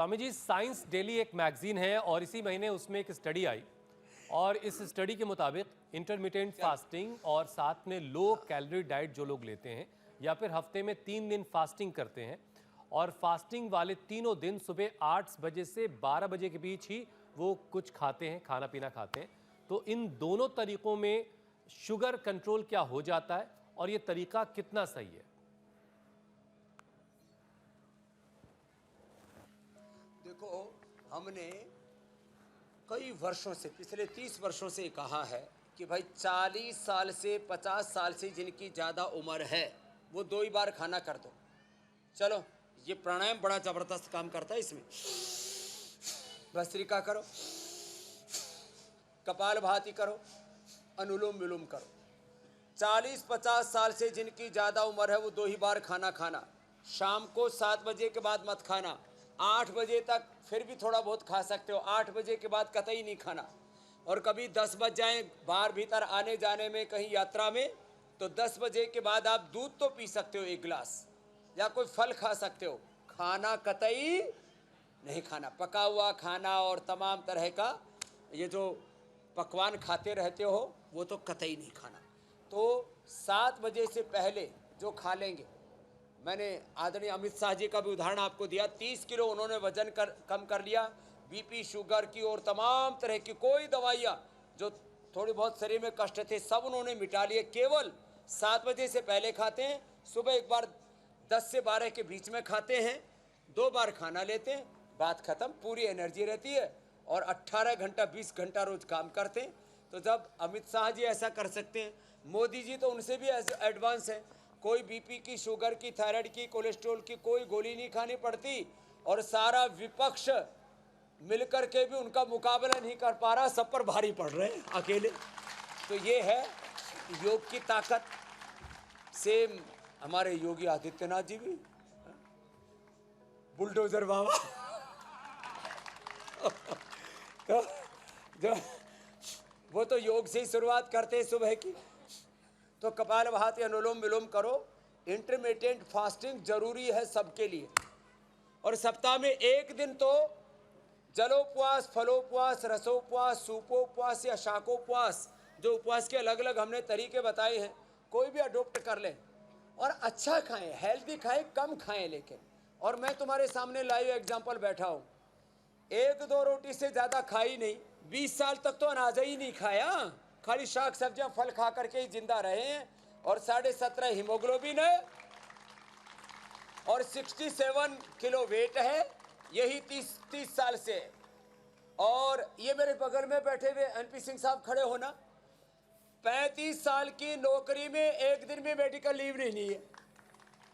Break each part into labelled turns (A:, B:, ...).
A: Swami ji, science daily एक magazine है और इसी महीने उसमें एक स्टडी आई और इस स्टडी के मुताबिक इंटरमिटेंट फास्टिंग और साथ में लो कैलोरी डाइट जो लोग लेते हैं या फिर हफ्ते में 3 दिन फास्टिंग करते हैं और फास्टिंग वाले तीनों दिन सुबह 8 बजे से 12 बजे के बीच ही वो कुछ खाते हैं, खाना पीना खाते हैं, तो इन दोनों तरीकों में शुगर कंट्रोल क्या हो जाता है और ये तरीका कितना सही है?
B: देखो, हमने कई वर्षों से, पिछले 30 वर्षों से कहा है कि भाई 40 साल से 50 साल से जिनकी ज़्यादा उम्र है वो 2 ही बार खाना कर दो। चलो, ये प्राणायाम बड़ा ज़बरदस्त काम करता है। इसमें भस्त्रिका करो, कपालभाति करो, अनुलोम विलोम करो। 40-50 साल से जिनकी ज़्यादा उम्र है वो 2 ही बार खाना खाना। शाम को 7 बजे के बाद मत खाना, 8 बजे तक फिर भी थोड़ा बहुत खा सकते हो, 8 बजे के बाद कतई नहीं खाना। और कभी 10 बज जाए बाहर भीतर आने जाने में कहीं यात्रा में, तो 10 बजे के बाद आप दूध तो पी सकते हो 1 गिलास, या कोई फल खा सकते हो। खाना कतई नहीं खाना, पका हुआ खाना और तमाम तरह का ये जो पकवान खाते रहते हो वो तो कतई नहीं खाना। तो 7 बजे से पहले जो खा लेंगे, मैंने आदरणीय अमित शाह जी का भी उदाहरण आपको दिया, 30 किलो उन्होंने वजन कम कर लिया। बीपी, शुगर की और तमाम तरह की कोई दवाइयाँ जो थोड़ी बहुत शरीर में कष्ट थे सब उन्होंने मिटा लिए। केवल 7 बजे से पहले खाते हैं, सुबह एक बार 10 से 12 के बीच में खाते हैं, 2 बार खाना लेते हैं, बात खत्म, पूरी एनर्जी रहती है और 18 घंटा 20 घंटा रोज काम करते हैं। तो जब अमित शाह जी ऐसा कर सकते हैं, मोदी जी तो उनसे भी एडवांस है, कोई बीपी की, शुगर की, थायराइड की, कोलेस्ट्रॉल की कोई गोली नहीं खानी पड़ती और सारा विपक्ष मिलकर के भी उनका मुकाबला नहीं कर पा रहा, सब पर भारी पड़ रहे हैं अकेले। तो ये है योग की ताकत। सेम हमारे योगी आदित्यनाथ जी भी बुलडोजर बाबा तो जो वो तो योग से ही शुरुआत करते हैं सुबह की। तो कपालभाति, अनुलोम विलोम करो। इंटरमिटेंट फास्टिंग जरूरी है सबके लिए, और सप्ताह में 1 दिन तो जलोपवास, फलोपवास, रसोपवास, सूपोपवास या शाकोपवास, जो उपवास के अलग अलग हमने तरीके बताए हैं, कोई भी अडोप्ट कर लें और अच्छा खाएं, हेल्दी खाएं, कम खाएं लेकिन। और मैं तुम्हारे सामने लाइव एग्जाम्पल बैठा हूँ, 1-2 रोटी से ज़्यादा खाई नहीं, 20 साल तक तो अनाज ही नहीं खाया, खाली शाक सब्जियां फल खा करके ही जिंदा रहे हैं। और 17.5 हीमोग्लोबिन है और 67 किलो वेट है, यही 30 साल से। और ये मेरे बगल में बैठे हुए एनपी सिंह साहब खड़े होना, 35 साल की नौकरी में 1 दिन में मेडिकल लीव नहीं है,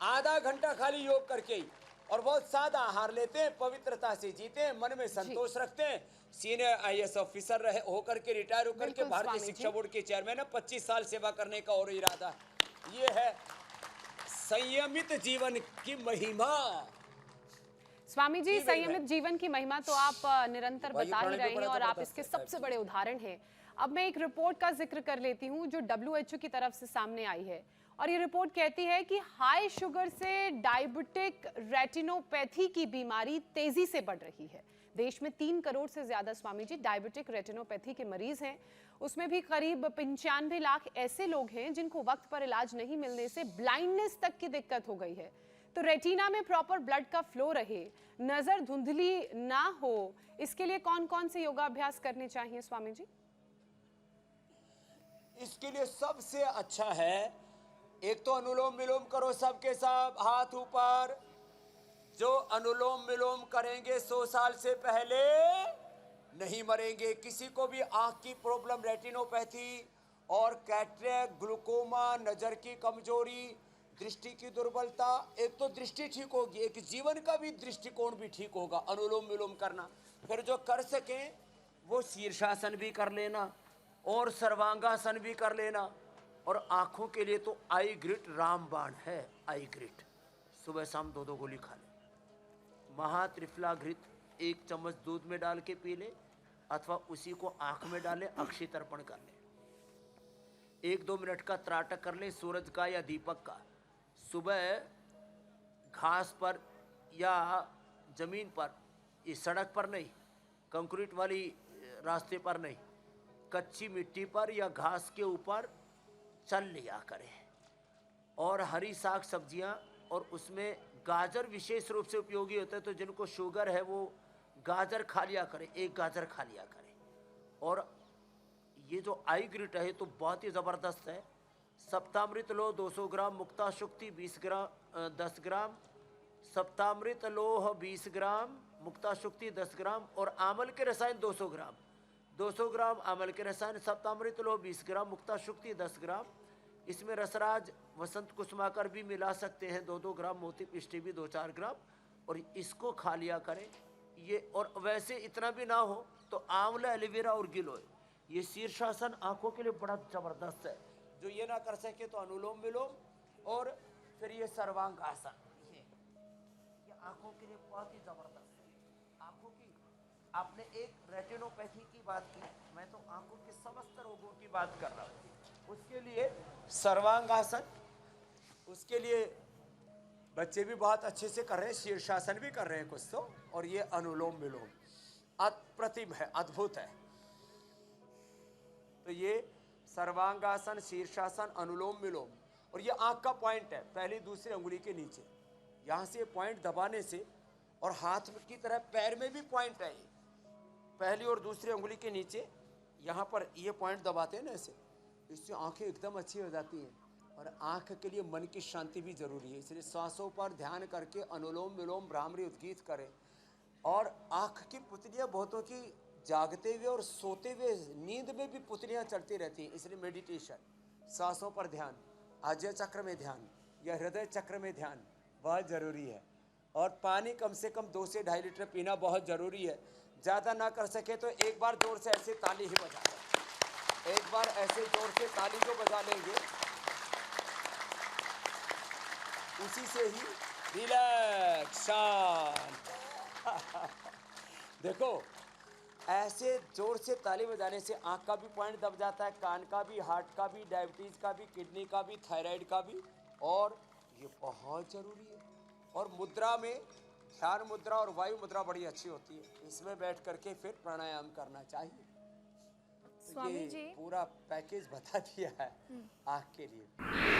B: आधा घंटा खाली योग करके ही, और बहुत सादा आहार लेते हैं, पवित्रता से जीते हैं, मन में संतोष रखते हैं। सीनियर आईएएस ऑफिसर रहे होकर के रिटायर होकर के भारतीय शिक्षा बोर्ड के चेयरमैन है, 25 साल सेवा करने का और इरादा है। ये है संयमित जीवन की महिमा।
C: स्वामी जी, संयमित जीवन की महिमा तो आप निरंतर बता ही रहे हैं और आप इसके सबसे बड़े उदाहरण हैं। अब मैं एक रिपोर्ट का जिक्र कर लेती हूँ जो WHO की तरफ से सामने आई है, और ये रिपोर्ट कहती है कि हाई शुगर से डायबिटिक रेटिनोपैथी की बीमारी तेजी से बढ़ रही है। देश में 3 करोड़ से ज्यादा, स्वामी जी, डायबिटिक रेटिनोपैथी के मरीज हैं। उसमें भी करीब 95 लाख ऐसे लोग हैं जिनको वक्त पर इलाज नहीं मिलने से ब्लाइंडनेस तक की दिक्कत हो गई है। तो रेटिना में प्रॉपर ब्लड का फ्लो रहे, नजर धुंधली ना हो, इसके लिए कौन कौन से योगाभ्यास करने चाहिए स्वामी जी?
B: इसके लिए सबसे अच्छा है, एक तो अनुलोम विलोम करो, सबके सब हाथ ऊपर। जो अनुलोम विलोम करेंगे 100 साल से पहले नहीं मरेंगे। किसी को भी आंख की प्रॉब्लम, रेटिनोपैथी और कैटरेक्ट, ग्लूकोमा, नजर की कमजोरी, दृष्टि की दुर्बलता, एक तो दृष्टि ठीक होगी, एक जीवन का भी दृष्टिकोण भी ठीक होगा अनुलोम विलोम करना। फिर जो कर सकें वो शीर्षासन भी कर लेना और सर्वांगासन भी कर लेना। और आंखों के लिए तो आई ग्रिट रामबाण है, आई ग्रिट, सुबह शाम 2-2 गोली खा ले। महात्रिफला घृत 1 चम्मच दूध में डाल के पी ले, अथवा उसी को आंख में डालें, अक्षय तर्पण कर ले। 1-2 मिनट का त्राटक कर लें, सूरज का या दीपक का। सुबह घास पर या जमीन पर
D: इस सड़क पर नहीं, कंक्रीट वाली रास्ते पर नहीं, कच्ची मिट्टी पर या घास के ऊपर चल लिया करें। और हरी साग सब्जियां, और उसमें गाजर विशेष रूप से उपयोगी होता है, तो जिनको शुगर है वो गाजर खा लिया करें, एक गाजर खा लिया करें। और ये जो आई ग्रिट है तो बहुत ही ज़बरदस्त है। सप्तामृत लोह 200 ग्राम, मुक्ता शुक्ति 10 ग्राम, सप्तामृत लोह 20 ग्राम, मुक्ता शुक्ति 10 ग्राम और आमल के रसायन 200 ग्राम। 200 ग्राम आमल के रसायन, सप्तामृत लोह 20 ग्राम, मुक्ता शुक्ति 10 ग्राम। इसमें रसराज वसंत कुसुमाकर भी मिला सकते हैं 2-2 ग्राम, मोती पिष्टी भी 2-4 ग्राम, और इसको खा लिया करें ये। और वैसे इतना भी ना हो तो आंवला, एलोवेरा और गिलोय, ये शीर्षासन आंखों के लिए बड़ा जबरदस्त है।
B: जो ये ना कर सके तो अनुलोम विलोम और फिर ये सर्वांग आसन,
D: ये आंखों के लिए बहुत ही जबरदस्त है। आंखों की, आपने एक रेटिनोपैथी की बात की, मैं तो आंखों के समस्त रोगों की बात कर रहा हूँ।
B: उसके लिए सर्वांग आसन, उसके लिए बच्चे भी बहुत अच्छे से कर रहे हैं, शीर्षासन भी कर रहे हैं कुछ तो, और ये अनुलोम विलोम अप्रतिम है, अद्भुत है। तो ये सर्वांगासन, शीर्षासन, अनुलोम विलोम, और ये आंख का पॉइंट है, पहली दूसरी अंगुली के नीचे, यहाँ से पॉइंट दबाने से, और हाथ की तरह पैर में भी पॉइंट है, पहली और दूसरी अंगुली के नीचे यहाँ पर ये पॉइंट दबाते हैं ना ऐसे, इससे आंखें एकदम अच्छी हो जाती हैं। और आंख के लिए मन की शांति भी जरूरी है, इसलिए सांसों पर ध्यान करके अनुलोम विलोम भ्रामरी उद्गीत करें। और आंख की पुतलियाँ बहुतों की जागते हुए और सोते हुए नींद में भी पुतलियाँ चलती रहती हैं, इसलिए मेडिटेशन, सांसों पर ध्यान, आज्य चक्र में ध्यान या हृदय चक्र में ध्यान बहुत ज़रूरी है। और पानी कम से कम 2 से 2.5 लीटर पीना बहुत ज़रूरी है। ज़्यादा ना कर सके तो एक बार जोर से ऐसे ताली ही बजा लें, एक बार ऐसे जोर से ताली जो बजा लेंगे उसी से ही रिलैक्स, शांत। देखो ऐसे जोर से ताली बजाने से आँख का भी पॉइंट दब जाता है, कान का भी, हार्ट का भी, डायबिटीज़ का भी, किडनी का भी, थायराइड का भी, और ये बहुत ज़रूरी है। और मुद्रा में ध्यान मुद्रा और वायु मुद्रा बड़ी अच्छी होती है, इसमें बैठ करके फिर प्राणायाम करना चाहिए।
C: स्वामी
B: ये
C: जी
B: पूरा पैकेज बता दिया है आँख के लिए।